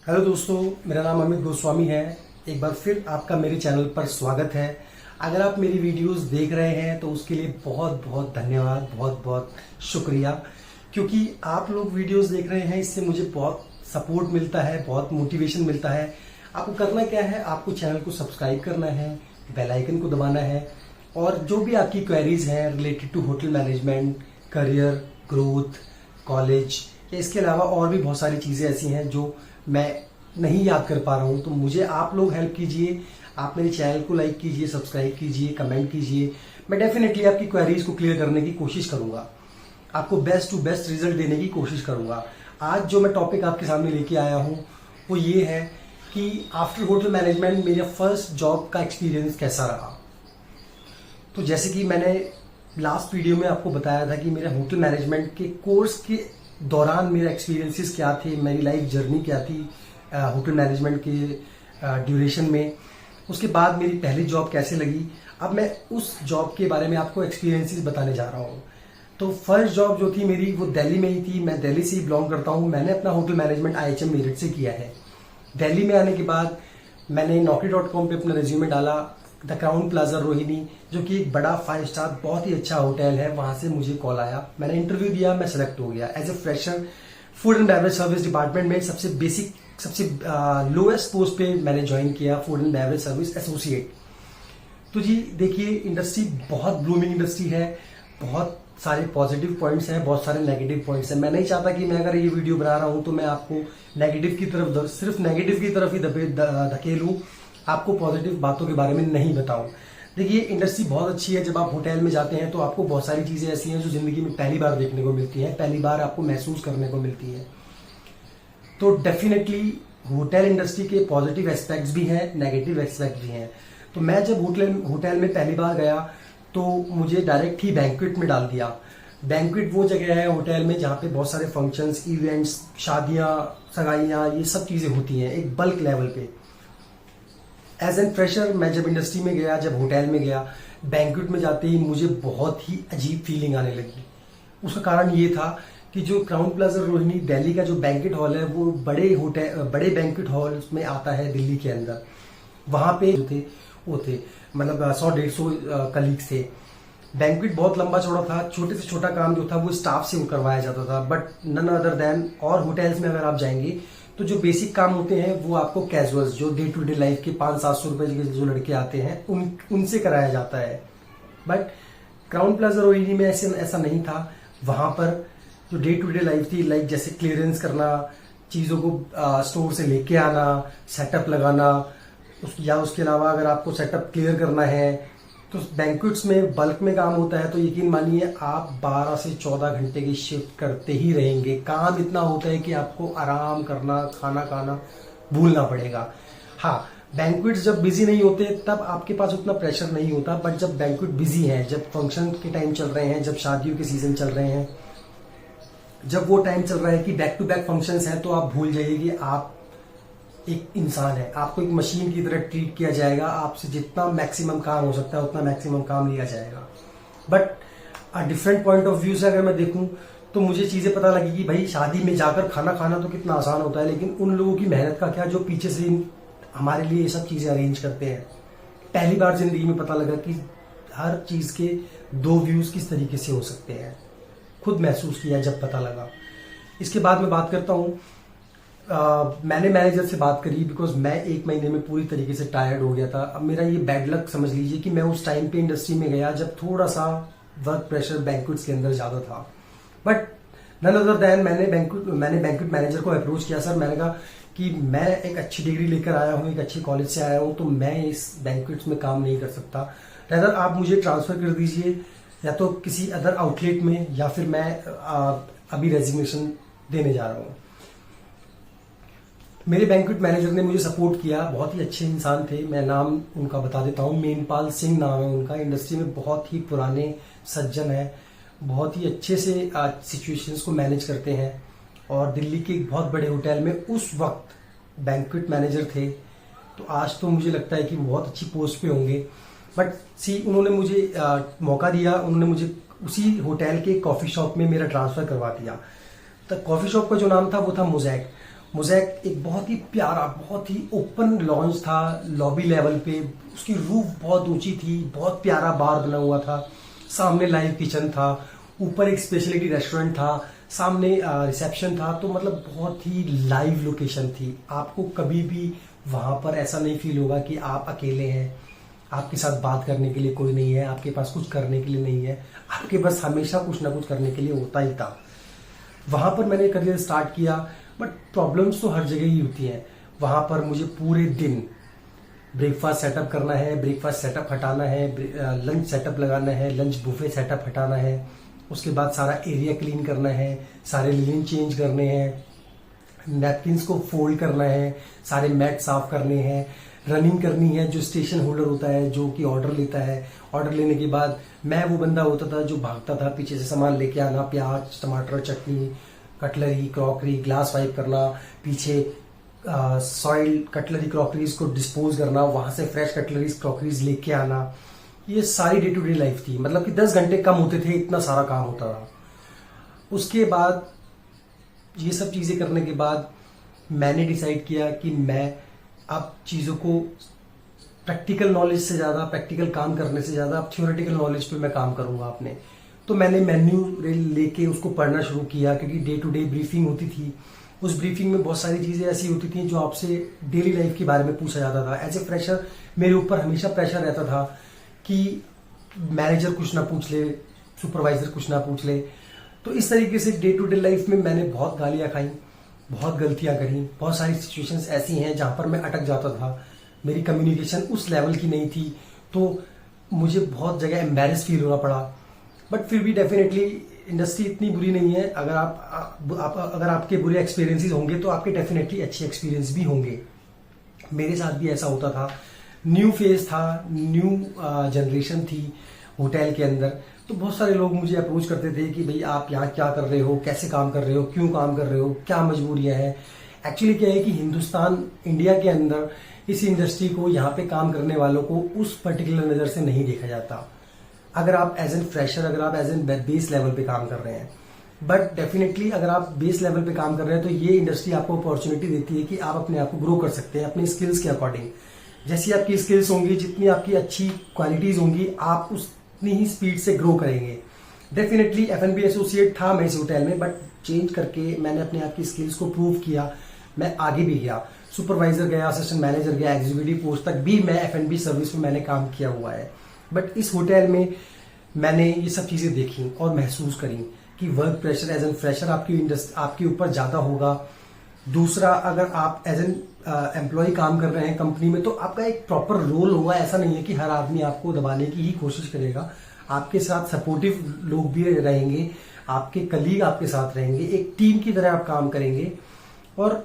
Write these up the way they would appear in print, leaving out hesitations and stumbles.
Hello दोस्तों, मेरा नाम अमित गोस्वामी है। एक बार फिर आपका मेरे चैनल पर स्वागत है। अगर आप मेरी वीडियोस देख रहे हैं तो उसके लिए बहुत बहुत धन्यवाद, बहुत बहुत शुक्रिया। क्योंकि आप लोग वीडियोस देख रहे हैं, इससे मुझे बहुत सपोर्ट मिलता है, बहुत मोटिवेशन मिलता है। आपको करना क्या है, आपको चैनल को सब्सक्राइब करना है, बेल आइकन को दबाना है, और जो भी आपकी क्वेरीज हैं related to hotel management, career growth, college या इसके अलावा और भी बहुत सारी चीज़ें ऐसी हैं जो मैं नहीं याद कर पा रहा हूं, तो मुझे आप लोग हेल्प कीजिए। आप मेरे चैनल को लाइक कीजिए, सब्सक्राइब कीजिए, कमेंट कीजिए। मैं डेफिनेटली आपकी क्वेरीज को क्लियर करने की कोशिश करूंगा, आपको बेस्ट टू बेस्ट रिजल्ट देने की कोशिश करूंगा। आज जो मैं टॉपिक आपके सामने लेके आया हूं वो ये है कि आफ्टर होटल मैनेजमेंट मेरा फर्स्ट जॉब का एक्सपीरियंस कैसा रहा। तो जैसे कि मैंने लास्ट वीडियो में आपको बताया था कि मेरे होटल मैनेजमेंट के कोर्स के दौरान मेरा एक्सपीरियंसेस क्या थे, मेरी लाइफ जर्नी क्या थी होटल मैनेजमेंट के ड्यूरेशन में। उसके बाद मेरी पहली जॉब कैसे लगी। अब मैं उस जॉब के बारे में आपको एक्सपीरियंसेस बताने जा रहा हूँ। तो फर्स्ट जॉब जो थी मेरी वो दिल्ली में ही थी। मैं दिल्ली से ही बिलोंग करता हूँ। मैंने अपना होटल मैनेजमेंट IHM मेरिट से किया है। दिल्ली में आने के बाद मैंने naukri.com पे अपना रिज्यूमे डाला। द क्राउन प्लाजा रोहिणी, जो कि एक बड़ा 5 स्टार बहुत ही अच्छा होटल है, वहां से मुझे कॉल आया। मैंने इंटरव्यू दिया, मैं सेलेक्ट हो गया as a fresher. Food and beverage service department में सबसे बेसिक, सबसे लोएस्ट पोस्ट पे मैंने ज्वाइन किया, food and beverage service associate. तो जी देखिए, इंडस्ट्री बहुत ब्लूमिंग इंडस्ट्री है, बहुत सारे पॉजिटिव पॉइंट्स हैं, बहुत सारे नेगेटिव पॉइंट्स हैं। मैं नहीं चाहता कि मैं अगर ये वीडियो बना रहा हूं तो मैं आपको नेगेटिव की तरफ, सिर्फ नेगेटिव की तरफ ही धकेलूं, आपको पॉजिटिव बातों के बारे में नहीं बताऊं। देखिए, इंडस्ट्री बहुत अच्छी है। जब आप होटल में जाते हैं तो आपको बहुत सारी चीजें ऐसी हैं जो जिंदगी में पहली बार देखने को मिलती हैं, पहली बार आपको महसूस करने को मिलती हैं। तो डेफिनेटली होटल इंडस्ट्री के पॉजिटिव एस्पेक्ट्स भी हैं, नेगेटिव एस्पेक्ट भी हैं। तो मैं जब होटल में पहली बार गया तो मुझे डायरेक्ट ही बैंक्वेट में डाल दिया। बैंक्वेट वो जगह है होटल में जहाँ पे बहुत सारे फंक्शंस, इवेंट्स, शादियां, सगाइयां, ये सब चीजें होती हैं एक बल्क लेवल पे। एज एन फ्रेशर मैं जब इंडस्ट्री में गया, जब होटल में गया, बैंक्वेट में जाते ही मुझे बहुत ही अजीब फीलिंग आने लगी। उसका कारण ये था कि जो क्राउन प्लाजा रोहिणी दिल्ली का जो बैंक्वेट हॉल है वो बड़े बैंक्वेट हॉल्स में आता है दिल्ली के अंदर। वहां पे जो थे वो थे मतलब 100-150 कलीग्स थे। बैंक्वेट बहुत लंबा चौड़ा था। छोटे से छोटा काम जो था वो स्टाफ से करवाया जाता था, बट नन अदर देन। और होटल्स में अगर आप जाएंगे तो जो बेसिक काम होते हैं वो आपको कैजुअल्स, जो डे टू डे लाइफ के 500-700 रुपए के जो लड़के आते हैं उनसे कराया जाता है। बट क्राउन प्लाजा रोहिणी में ऐसा नहीं था। वहां पर जो डे टू डे लाइफ थी, लाइक जैसे क्लियरेंस करना, चीजों को स्टोर से लेके आना, सेटअप लगाना, या उसके अलावा अगर आपको सेटअप क्लियर करना है तो बैंक्वेट्स में बल्क में काम होता है। तो यकीन मानिए आप 12 से 14 घंटे की शिफ्ट करते ही रहेंगे। काम इतना होता है कि आपको आराम करना, खाना खाना भूलना पड़ेगा। हाँ, बैंक्वेट्स जब बिजी नहीं होते तब आपके पास उतना प्रेशर नहीं होता, बट जब बैंक्वेट बिजी है, जब फंक्शन के टाइम चल रहे हैं, जब शादियों के सीजन चल रहे हैं, जब वो टाइम चल रहा है कि बैक टू बैक फंक्शंस हैं, तो आप भूल जाइए कि आप एक इंसान है। आपको एक मशीन की तरह ट्रीट किया जाएगा। आपसे जितना मैक्सिमम काम हो सकता है उतना मैक्सिमम काम लिया जाएगा। But different point of view से अगर मैं देखूं तो मुझे चीजें पता लगी कि भाई शादी में जाकर खाना खाना तो कितना आसान होता है, लेकिन उन लोगों की मेहनत का क्या जो पीछे से हमारे लिए ये सब चीजें अरेंज करते हैं। पहली बार जिंदगी में पता लगा कि हर चीज के दो व्यूज किस तरीके से हो सकते हैं। खुद महसूस किया जब पता लगा। इसके बाद मैं बात करता हूँ, मैंने मैनेजर से बात करी, बिकॉज मैं 1 महीने में पूरी तरीके से टायर्ड हो गया था। अब मेरा ये बैड लक समझ लीजिए कि मैं उस टाइम पे इंडस्ट्री में गया जब थोड़ा सा वर्क प्रेशर बैंक्वेट्स के अंदर ज्यादा था। बट नन अदर देन मैंने बैंक्वेट मैनेजर को अप्रोच किया। सर, मैंने कहा कि मैं एक अच्छी डिग्री लेकर आया हूँ, एक अच्छे कॉलेज से आया हूँ, तो मैं इस बैंक्वेट्स में काम नहीं कर सकता। रादर आप मुझे ट्रांसफर कर दीजिए या तो किसी अदर आउटलेट में, या फिर मैं अभी रेजिग्नेशन देने जा रहा हूँ। मेरे बैंक्वेट मैनेजर ने मुझे सपोर्ट किया। बहुत ही अच्छे इंसान थे। मैं नाम उनका बता देता हूँ, मेनपाल सिंह नाम है उनका। इंडस्ट्री में बहुत ही पुराने सज्जन है, बहुत ही अच्छे से सिचुएशंस को मैनेज करते हैं, और दिल्ली के एक बहुत बड़े होटल में उस वक्त बैंक्वेट मैनेजर थे। तो आज तो मुझे लगता है कि बहुत अच्छी पोस्ट पे होंगे। बट उन्होंने मुझे मौका दिया। उन्होंने मुझे उसी होटल के कॉफी शॉप में मेरा ट्रांसफर करवा दिया। तो कॉफी शॉप का जो नाम था वो था मोज़ैक। मोज़ेक एक बहुत ही प्यारा, बहुत ही ओपन लॉन्च था, लॉबी लेवल पे। उसकी रूफ बहुत ऊंची थी, बहुत प्यारा बार बना हुआ था, सामने लाइव किचन था, ऊपर एक स्पेशलिटी रेस्टोरेंट था, सामने रिसेप्शन था। तो मतलब बहुत ही लाइव लोकेशन थी। आपको कभी भी वहां पर ऐसा नहीं फील होगा कि आप अकेले हैं, आपके साथ बात करने के लिए कोई नहीं है, आपके पास कुछ करने के लिए नहीं है। आपके पास हमेशा कुछ ना कुछ करने के लिए होता ही था। वहां पर मैंने करियर स्टार्ट किया, बट प्रॉब्लम्स तो हर जगह ही होती हैं। वहां पर मुझे पूरे दिन ब्रेकफास्ट सेटअप करना है, ब्रेकफास्ट सेटअप हटाना है, लंच सेटअप लगाना है, लंच बुफे सेटअप हटाना है, उसके बाद सारा एरिया क्लीन करना है, सारे लिनन चेंज करने हैं, नैपकिन्स को फोल्ड करना है, सारे मैट साफ करने हैं, रनिंग करनी है। जो स्टेशन होल्डर होता है, जो कि ऑर्डर लेता है, ऑर्डर लेने के बाद मैं वो बंदा होता था जो भागता था पीछे से सामान लेके आना, प्याज, टमाटर, चटनी, कटलरी, क्रॉकरी, ग्लास वाइप करना, पीछे सॉइल कटलरी क्रॉकरीज को डिस्पोज करना, वहां से फ्रेश कटलरीज क्रॉकरीज लेके आना। ये सारी डे टू डे लाइफ थी। मतलब कि 10 घंटे कम होते थे, इतना सारा काम होता था। उसके बाद ये सब चीजें करने के बाद मैंने डिसाइड किया कि मैं अब चीजों को प्रैक्टिकल नॉलेज से ज्यादा, प्रैक्टिकल काम करने से ज्यादा अब थ्योरेटिकल नॉलेज पे मैं काम करूंगा अपने। तो मैंने मेन्यू लेके उसको पढ़ना शुरू किया, क्योंकि डे टू डे ब्रीफिंग होती थी। उस ब्रीफिंग में बहुत सारी चीजें ऐसी होती थी जो आपसे डेली लाइफ के बारे में पूछा जाता था। एज ए फ्रेशर मेरे ऊपर हमेशा प्रेशर रहता था कि मैनेजर कुछ ना पूछ ले, सुपरवाइजर कुछ ना पूछ ले। तो इस तरीके से डे टू डे लाइफ में मैंने बहुत गालियां खाई, बहुत गलतियां करी। बहुत सारी सिचुएशंस ऐसी हैं जहां पर मैं अटक जाता था, मेरी कम्युनिकेशन उस लेवल की नहीं थी, तो मुझे बहुत जगह एम्बेरस फील होना पड़ा। बट फिर भी डेफिनेटली इंडस्ट्री इतनी बुरी नहीं है। अगर अगर आपके बुरे एक्सपीरियंसेस होंगे तो आपके डेफिनेटली अच्छे एक्सपीरियंस भी होंगे। मेरे साथ भी ऐसा होता था। न्यू फेज था, न्यू जनरेशन थी होटल के अंदर। तो बहुत सारे लोग मुझे अप्रोच करते थे कि भाई आप यहाँ क्या कर रहे हो, कैसे काम कर रहे हो, क्यों काम कर रहे हो, क्या मजबूरियां हैं। एक्चुअली क्या है कि हिंदुस्तान, इंडिया के अंदर इस इंडस्ट्री को, यहाँ पे काम करने वालों को उस पर्टिकुलर नजर से नहीं देखा जाता। अगर आप एज एन फ्रेशर, अगर आप एज एन बेस लेवल पे काम कर रहे हैं, बट डेफिनेटली अगर आप बेस लेवल पे काम कर रहे हैं तो ये इंडस्ट्री आपको अपॉर्चुनिटी देती है कि आप अपने आप को ग्रो कर सकते हैं अपनी स्किल्स के अकॉर्डिंग। जैसी आपकी स्किल्स होंगी, जितनी आपकी अच्छी क्वालिटीज होंगी, आप उतनी ही स्पीड से ग्रो करेंगे। डेफिनेटली F&B एसोसिएट था मैं इस होटल में, बट चेंज करके मैंने अपने आप की स्किल्स को प्रूव किया, मैं आगे भी गया, सुपरवाइजर गया, असिस्टेंट मैनेजर गया, एग्जीक्यूटिव पोस्ट तक भी मैं F&B सर्विस में मैंने काम किया हुआ है। बट इस होटल में मैंने ये सब चीजें देखी और महसूस करी कि work pressure as an fresher आपके ऊपर ज्यादा होगा। दूसरा, अगर आप एज एन एम्प्लॉय काम कर रहे हैं कंपनी में, तो आपका एक प्रॉपर रोल होगा। ऐसा नहीं है कि हर आदमी आपको दबाने की ही कोशिश करेगा। आपके साथ सपोर्टिव लोग भी रहेंगे, आपके कलीग आपके साथ रहेंगे, एक टीम की तरह आप काम करेंगे। और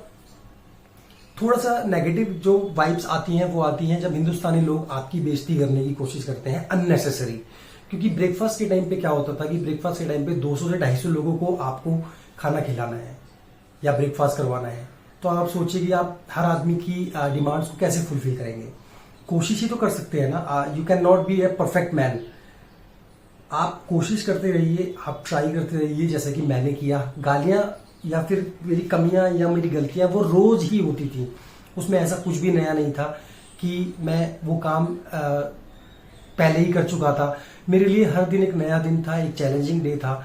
थोड़ा सा नेगेटिव जो वाइब्स आती हैं वो आती हैं जब हिंदुस्तानी लोग आपकी बेइज्जती करने की कोशिश करते हैं अननेसेसरी। क्योंकि ब्रेकफास्ट के टाइम पे क्या होता था कि ब्रेकफास्ट के टाइम पे 200 से 250 लोगों को आपको खाना खिलाना है या ब्रेकफास्ट करवाना है। तो आप सोचिए कि आप हर आदमी की डिमांड्स को कैसे फुलफिल करेंगे। कोशिश ही तो कर सकते हैं ना। You can not be a perfect man. आप कोशिश करते रहिए, आप ट्राई करते रहिए, जैसे कि मैंने किया। गालियां या फिर मेरी कमियां या मेरी गलतियां वो रोज ही होती थी, उसमें ऐसा कुछ भी नया नहीं था कि मैं वो काम पहले ही कर चुका था। मेरे लिए हर दिन एक नया दिन था, एक चैलेंजिंग डे था।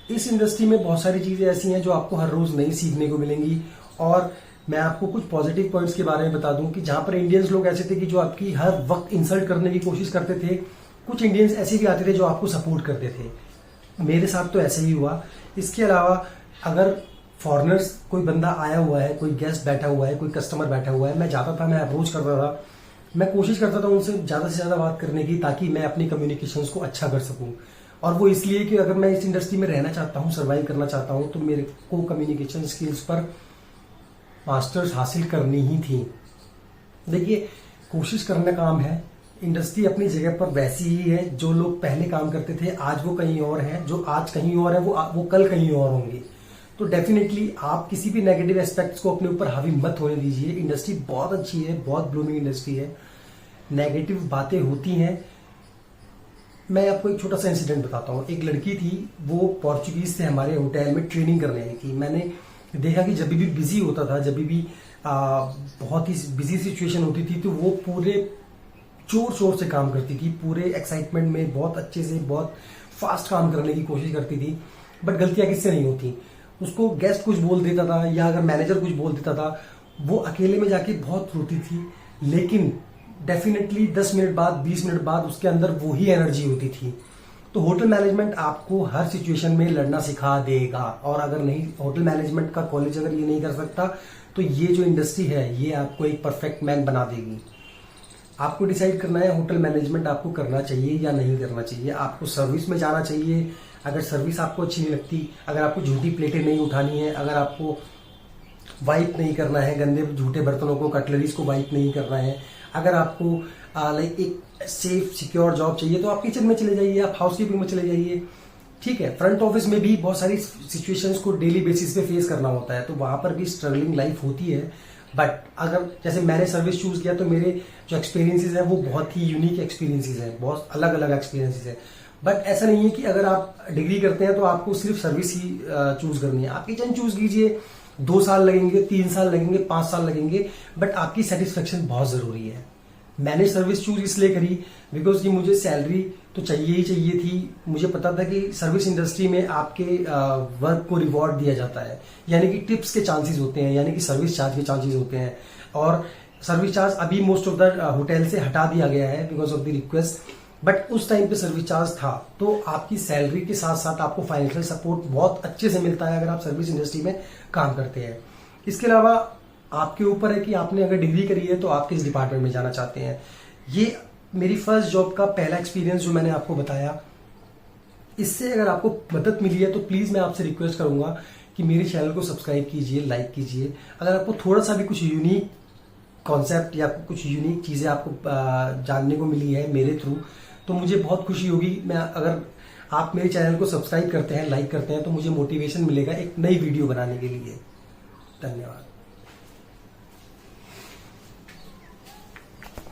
इस इंडस्ट्री में बहुत सारी चीजें ऐसी हैं जो आपको हर रोज नई सीखने को मिलेंगी। और मैं आपको कुछ पॉजिटिव पॉइंट्स के बारे में बता दूं कि जहां पर इंडियंस लोग ऐसे थे कि जो आपकी हर वक्त इंसल्ट करने की कोशिश करते थे, कुछ इंडियंस ऐसे भी आते थे जो आपको सपोर्ट करते थे। मेरे साथ तो ऐसे ही हुआ। इसके अलावा अगर फॉरेनर्स कोई बंदा आया हुआ है, कोई गेस्ट बैठा हुआ है, कोई कस्टमर बैठा हुआ है, मैं जाता था, मैं अप्रोच करता था, मैं कोशिश करता था उनसे ज्यादा से ज्यादा बात करने की, ताकि मैं अपनी कम्युनिकेशंस को अच्छा कर सकूं। और वो इसलिए कि अगर मैं इस इंडस्ट्री में रहना चाहता हूं, सर्वाइव करना चाहता हूं, तो मेरे को कम्युनिकेशन स्किल्स पर मास्टर्स हासिल करनी ही थी। देखिए, कोशिश करना काम है। इंडस्ट्री अपनी जगह पर वैसी ही है। जो लोग पहले काम करते थे आज वो कहीं और हैं, जो आज कहीं और है वो कल कहीं और होंगे। तो डेफिनेटली आप किसी भी नेगेटिव एस्पेक्ट्स को अपने ऊपर हावी मत होने दीजिए। इंडस्ट्री बहुत अच्छी है, बहुत ब्लूमिंग इंडस्ट्री है। नेगेटिव बातें होती हैं। मैं आपको एक छोटा सा इंसिडेंट बताता हूँ। एक लड़की थी, वो पोर्चुगीज से हमारे होटल में ट्रेनिंग करने आई थी। मैंने देखा कि जब भी बिजी होता था, जब भी बहुत ही बिजी सिचुएशन होती थी, तो वो पूरे जोर शोर से काम करती थी, पूरे एक्साइटमेंट में बहुत अच्छे से बहुत फास्ट काम करने की कोशिश करती थी। बट गलतियां किससे नहीं होती, उसको गेस्ट कुछ बोल देता था या अगर मैनेजर कुछ बोल देता था, वो अकेले में जाके बहुत रोती थी। लेकिन डेफिनेटली 10 मिनट बाद, 20 मिनट बाद उसके अंदर वही एनर्जी होती थी। तो होटल मैनेजमेंट आपको हर सिचुएशन में लड़ना सिखा देगा। और अगर नहीं, होटल मैनेजमेंट का कॉलेज अगर ये नहीं कर सकता, तो ये जो इंडस्ट्री है ये आपको एक परफेक्ट मैन बना देगी। आपको डिसाइड करना है होटल मैनेजमेंट आपको करना चाहिए या नहीं करना चाहिए। आपको सर्विस में जाना चाहिए, अगर सर्विस आपको अच्छी नहीं लगती, अगर आपको झूठी प्लेटें नहीं उठानी है, अगर आपको वाइप नहीं करना है, गंदे झूठे बर्तनों को, कटलरीज को वाइप नहीं करना है, अगर आपको लाइक एक सेफ सिक्योर जॉब चाहिए, तो आप किचन में चले जाइए, आप हाउसकीपिंग में चले जाइए। ठीक है, फ्रंट ऑफिस में भी बहुत सारी सिचुएशंस को डेली बेसिस पे फेस करना होता है, तो वहां पर भी स्ट्रगलिंग लाइफ होती है। बट अगर जैसे मैंने सर्विस चूज किया, तो मेरे जो एक्सपीरियंसेस हैं वो बहुत ही यूनिक एक्सपीरियंसेस हैं, बहुत अलग अलग एक्सपीरियंसेस हैं। बट ऐसा नहीं है कि अगर आप डिग्री करते हैं तो आपको सिर्फ सर्विस ही चूज करनी है। आप किचन चूज कीजिए, 2 साल लगेंगे, 3 साल लगेंगे, 5 साल लगेंगे, बट आपकी सेटिस्फेक्शन बहुत जरूरी है। मैंने सर्विस चूज इसलिए करी बिकॉज कि मुझे सैलरी तो चाहिए ही चाहिए थी। मुझे पता था कि सर्विस इंडस्ट्री में आपके वर्क को रिवॉर्ड दिया जाता है, यानी कि टिप्स के चांसेस होते हैं, यानी कि सर्विस चार्ज के चांसेस होते हैं। और सर्विस चार्ज अभी मोस्ट ऑफ द होटल से हटा दिया गया है because of the request, but उस टाइम पे सर्विस चार्ज था। तो आपकी सैलरी के साथ साथ आपको फाइनेंशियल सपोर्ट बहुत अच्छे से मिलता है अगर आप सर्विस इंडस्ट्री में काम करते हैं। इसके अलावा आपके ऊपर है कि आपने अगर डिग्री करी है तो आप किस डिपार्टमेंट में जाना चाहते हैं। ये मेरी फर्स्ट जॉब का पहला एक्सपीरियंस जो मैंने आपको बताया। इससे अगर आपको मदद मिली है तो प्लीज मैं आपसे रिक्वेस्ट करूंगा कि मेरे चैनल को सब्सक्राइब कीजिए, लाइक कीजिए। अगर आपको थोड़ा सा भी कुछ यूनिक कॉन्सेप्ट या कुछ यूनिक चीजें आपको जानने को मिली है मेरे थ्रू, तो मुझे बहुत खुशी होगी। मैं अगर आप मेरे चैनल को सब्सक्राइब करते हैं, लाइक करते हैं, तो मुझे मोटिवेशन मिलेगा एक नई वीडियो बनाने के लिए। धन्यवाद।